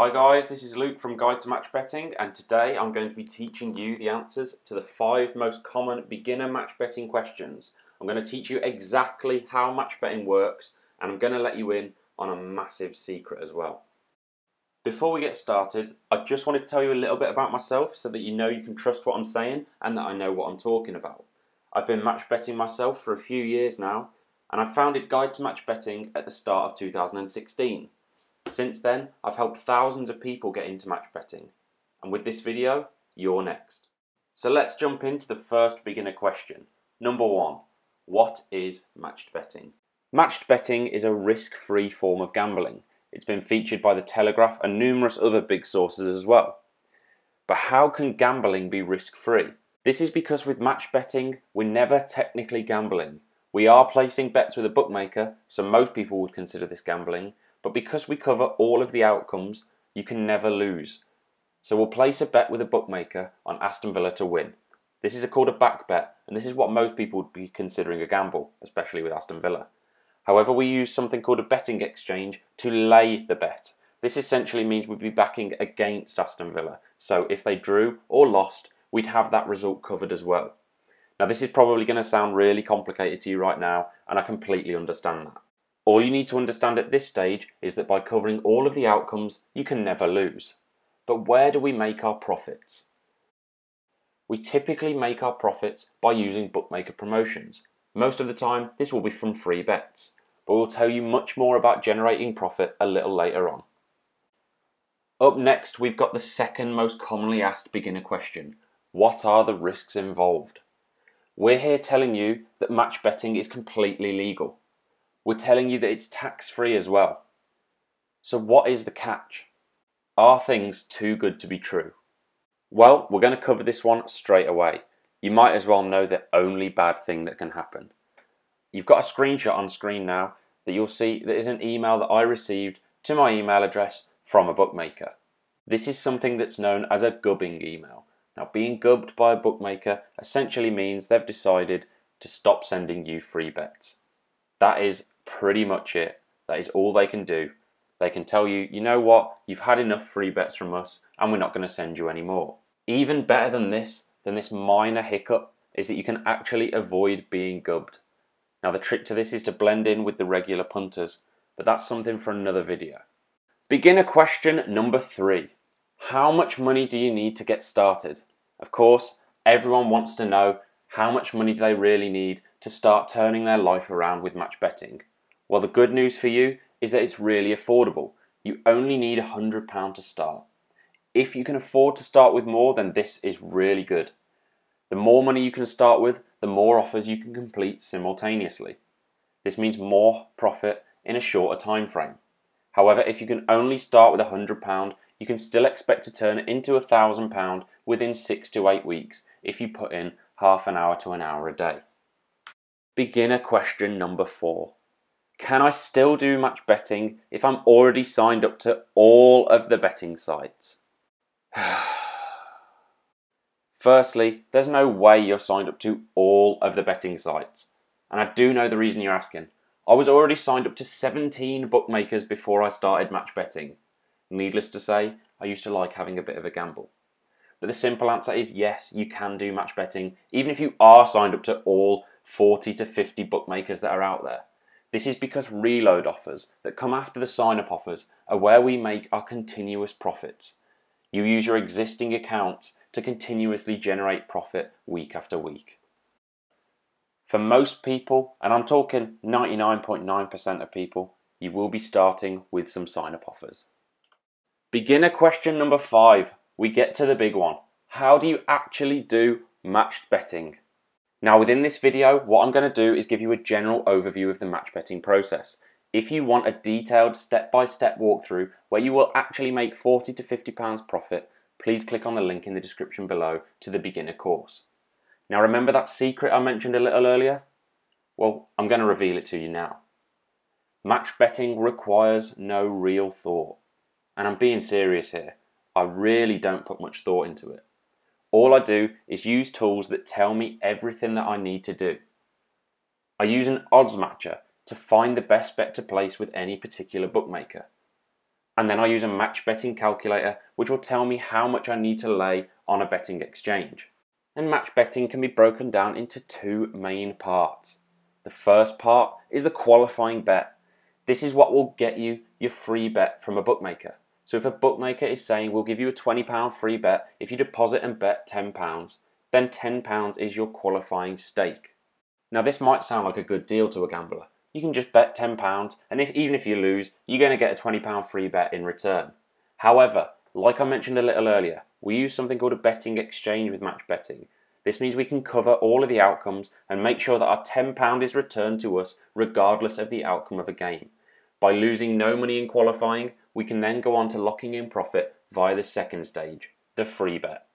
Hi guys, this is Luke from Guide to Match Betting, and today I'm going to be teaching you the answers to the 5 most common beginner match betting questions. I'm going to teach you exactly how match betting works, and I'm going to let you in on a massive secret as well. Before we get started, I just wanted to tell you a little bit about myself so that you know you can trust what I'm saying and that I know what I'm talking about. I've been match betting myself for a few years now, and I founded Guide to Match Betting at the start of 2016. Since then, I've helped thousands of people get into match betting, and with this video, you're next. So let's jump into the first beginner question. Number 1, what is matched betting? Matched betting is a risk-free form of gambling. It's been featured by The Telegraph and numerous other big sources as well. But how can gambling be risk-free? This is because with match betting, we're never technically gambling. We are placing bets with a bookmaker, so most people would consider this gambling. But because we cover all of the outcomes, you can never lose. So we'll place a bet with a bookmaker on Aston Villa to win. This is called a back bet, and this is what most people would be considering a gamble, especially with Aston Villa. However, we use something called a betting exchange to lay the bet. This essentially means we'd be backing against Aston Villa. So if they drew or lost, we'd have that result covered as well. Now this is probably going to sound really complicated to you right now, and I completely understand that. All you need to understand at this stage is that by covering all of the outcomes, you can never lose. But where do we make our profits? We typically make our profits by using bookmaker promotions. Most of the time, this will be from free bets, but we'll tell you much more about generating profit a little later on. Up next, we've got the second most commonly asked beginner question. What are the risks involved? We're here telling you that match betting is completely legal. We're telling you that it's tax-free as well. So what is the catch? Are things too good to be true? Well, we're going to cover this one straight away. You might as well know the only bad thing that can happen. You've got a screenshot on screen now that you'll see that is an email that I received to my email address from a bookmaker. This is something that's known as a gubbing email. Now, being gubbed by a bookmaker essentially means they've decided to stop sending you free bets. That is pretty much it. That is all they can do. They can tell you, you know what, you've had enough free bets from us and we're not going to send you any more. Even better than this minor hiccup, is that you can actually avoid being gubbed. Now the trick to this is to blend in with the regular punters, but that's something for another video. Beginner question number 3. How much money do you need to get started? Of course, everyone wants to know how much money do they really need to start turning their life around with match betting. Well, the good news for you is that it's really affordable. You only need £100 to start. If you can afford to start with more, then this is really good. The more money you can start with, the more offers you can complete simultaneously. This means more profit in a shorter time frame. However, if you can only start with £100, you can still expect to turn it into £1,000 within 6 to 8 weeks if you put in half an hour to an hour a day. Beginner question number 4. Can I still do match betting if I'm already signed up to all of the betting sites? Firstly, there's no way you're signed up to all of the betting sites. And I do know the reason you're asking. I was already signed up to 17 bookmakers before I started match betting. Needless to say, I used to like having a bit of a gamble. But the simple answer is yes, you can do match betting, even if you are signed up to all 40 to 50 bookmakers that are out there. This is because reload offers that come after the sign-up offers are where we make our continuous profits. You use your existing accounts to continuously generate profit week after week. For most people, and I'm talking 99.9% of people, you will be starting with some sign-up offers. Beginner question number 5. We get to the big one. How do you actually do matched betting? Now within this video, what I'm going to do is give you a general overview of the match betting process. If you want a detailed step-by-step walkthrough where you will actually make £40 to £50 profit, please click on the link in the description below to the beginner course. Now remember that secret I mentioned a little earlier? Well, I'm going to reveal it to you now. Match betting requires no real thought. And I'm being serious here. I really don't put much thought into it. All I do is use tools that tell me everything that I need to do. I use an odds matcher to find the best bet to place with any particular bookmaker. And then I use a match betting calculator, which will tell me how much I need to lay on a betting exchange. And match betting can be broken down into two main parts. The first part is the qualifying bet. This is what will get you your free bet from a bookmaker. So if a bookmaker is saying we'll give you a £20 free bet if you deposit and bet £10, then £10 is your qualifying stake. Now this might sound like a good deal to a gambler. You can just bet £10 and even if you lose, you're going to get a £20 free bet in return. However, like I mentioned a little earlier, we use something called a betting exchange with match betting. This means we can cover all of the outcomes and make sure that our £10 is returned to us regardless of the outcome of a game. By losing no money in qualifying, we can then go on to locking in profit via the second stage, the free bet.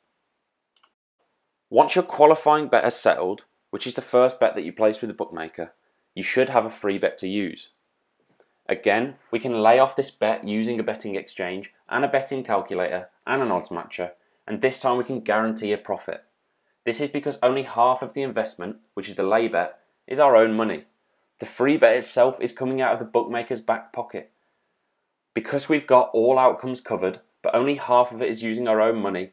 Once your qualifying bet has settled, which is the first bet that you place with the bookmaker, you should have a free bet to use. Again, we can lay off this bet using a betting exchange and a betting calculator and an odds matcher, and this time we can guarantee a profit. This is because only half of the investment, which is the lay bet, is our own money. The free bet itself is coming out of the bookmaker's back pocket. Because we've got all outcomes covered, but only half of it is using our own money,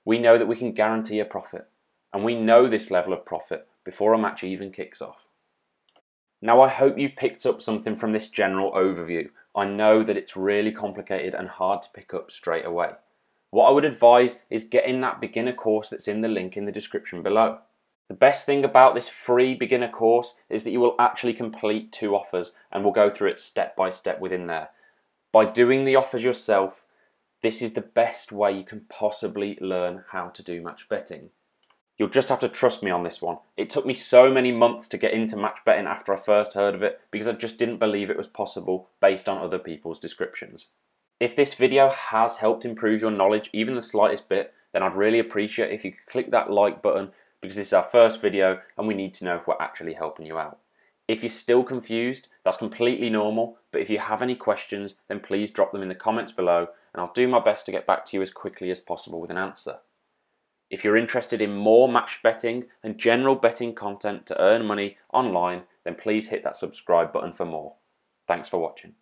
we know that we can guarantee a profit. And we know this level of profit before a match even kicks off. Now I hope you've picked up something from this general overview. I know that it's really complicated and hard to pick up straight away. What I would advise is getting that beginner course that's in the link in the description below. The best thing about this free beginner course is that you will actually complete 2 offers and we'll go through it step by step within there. By doing the offers yourself, this is the best way you can possibly learn how to do match betting. You'll just have to trust me on this one. It took me so many months to get into match betting after I first heard of it because I just didn't believe it was possible based on other people's descriptions. If this video has helped improve your knowledge even the slightest bit, then I'd really appreciate if you could click that like button because this is our first video and we need to know if we're actually helping you out. If you're still confused, that's completely normal, but if you have any questions, then please drop them in the comments below and I'll do my best to get back to you as quickly as possible with an answer. If you're interested in more match betting and general betting content to earn money online, then please hit that subscribe button for more. Thanks for watching.